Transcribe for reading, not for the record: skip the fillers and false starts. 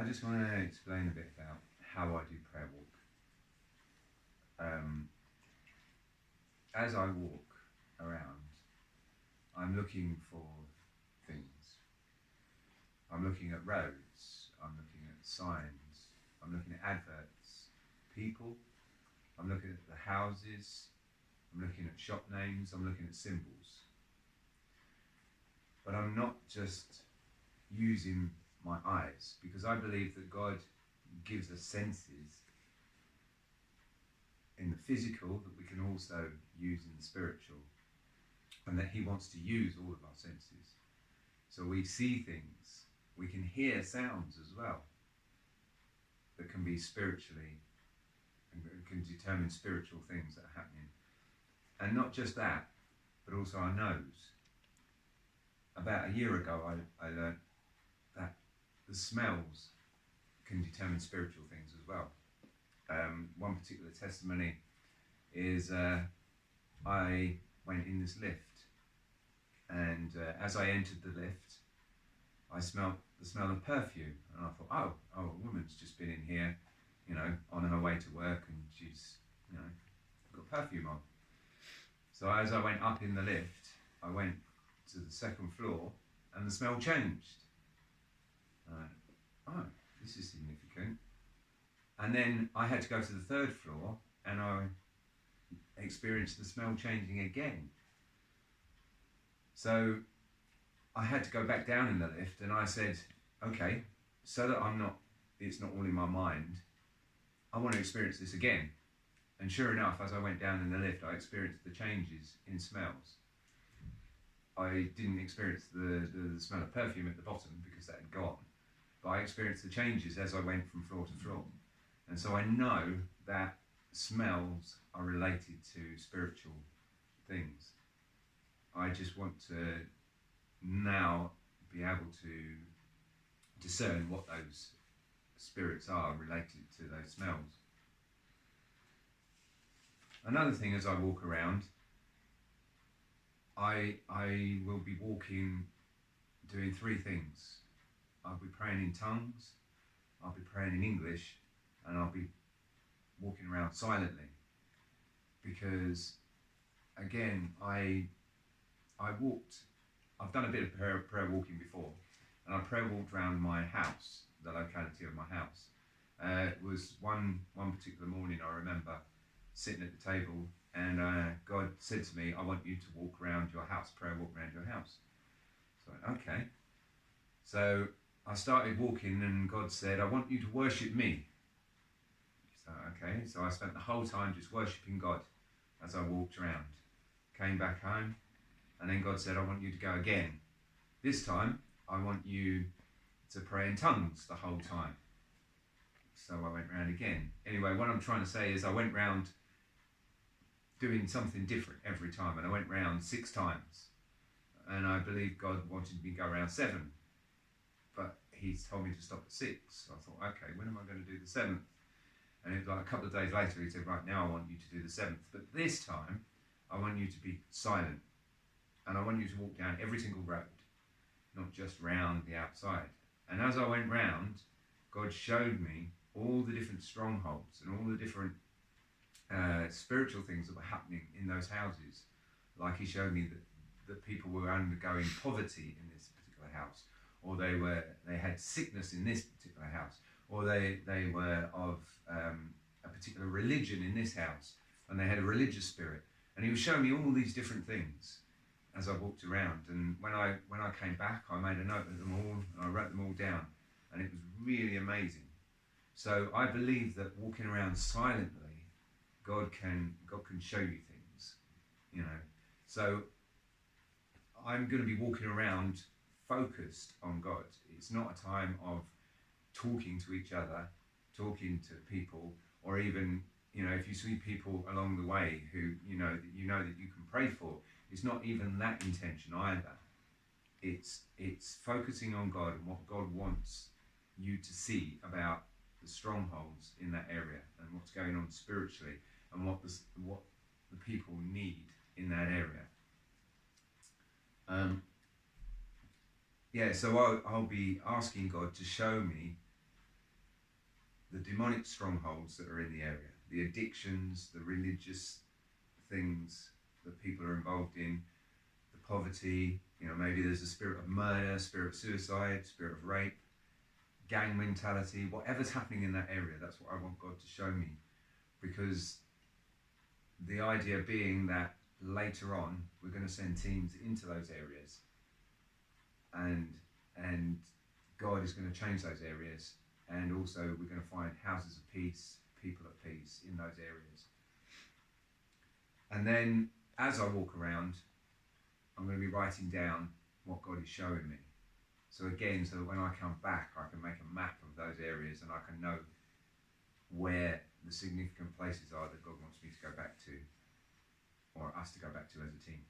I just want to explain a bit about how I do prayer walk. As I walk around, I'm looking for things. I'm looking at roads, I'm looking at signs, I'm looking at adverts, people, I'm looking at the houses, I'm looking at shop names, I'm looking at symbols. But I'm not just using my eyes, because I believe that God gives us senses in the physical that we can also use in the spiritual, and that He wants to use all of our senses. So we see things, we can hear sounds as well that can be spiritually and can determine spiritual things that are happening. And not just that, but also our nose. About a year ago I learned that the smells can determine spiritual things as well. One particular testimony is I went in this lift, and as I entered the lift, I smelled the smell of perfume, and I thought, oh, a woman's just been in here, on her way to work, and she's, got perfume on. So as I went up in the lift, I went to the second floor, and the smell changed. Oh, this is significant. And then I had to go to the third floor, and I experienced the smell changing again. So I had to go back down in the lift, and I said, okay, so that it's not all in my mind, I want to experience this again. And sure enough, as I went down in the lift, I experienced the changes in smells. I didn't experience the smell of perfume at the bottom because that had gone, but I experienced the changes as I went from floor to floor. And so I know that smells are related to spiritual things. I just want to now be able to discern what those spirits are related to those smells. Another thing, as I walk around, I will be walking, doing three things. I'll be praying in tongues, I'll be praying in English, and I'll be walking around silently. Because, again, I've done a bit of prayer walking before, and I prayer walked around my house, the locality of my house. It was one particular morning, I remember sitting at the table, and God said to me, I want you to walk around your house, prayer walk around your house. So I went, okay. So I started walking, and God said, I want you to worship me. So, okay, so I spent the whole time just worshipping God as I walked around. Came back home, and then God said, I want you to go again. This time, I want you to pray in tongues the whole time. So I went round again. Anyway, what I'm trying to say is I went round doing something different every time, and I went round 6 times. And I believe God wanted me to go around 7, but He's told me to stop at 6. So I thought, okay, when am I going to do the 7th? And it was like a couple of days later, He said, right, now I want you to do the 7th. But this time, I want you to be silent. And I want you to walk down every single road, not just round the outside. And as I went round, God showed me all the different strongholds and all the different spiritual things that were happening in those houses. Like He showed me that people were undergoing poverty in this particular house, or they had sickness in this particular house, or they were of a particular religion in this house, and they had a religious spirit. And He was showing me all these different things as I walked around. And when I came back, I made a note of them all, and I wrote them all down, and it was really amazing. So I believe that walking around silently, God can show you things, So I'm going to be walking around focused on God. It's not a time of talking to each other, talking to people, or even, if you see people along the way who, that you can pray for, it's not even that intention either. It's focusing on God and what God wants you to see about the strongholds in that area and what's going on spiritually and what the people need in that area. So I'll be asking God to show me the demonic strongholds that are in the area, the addictions, the religious things that people are involved in, the poverty, maybe there's a spirit of murder, spirit of suicide, spirit of rape, gang mentality, whatever's happening in that area. That's what I want God to show me, because the idea being that later on we're going to send teams into those areas, and God is going to change those areas, and also we're going to find houses of peace, people of peace in those areas. And then as I walk around, I'm going to be writing down what God is showing me. So again, so when I come back, I can make a map of those areas, and I can know where the significant places are that God wants me to go back to, or us to go back to as a team.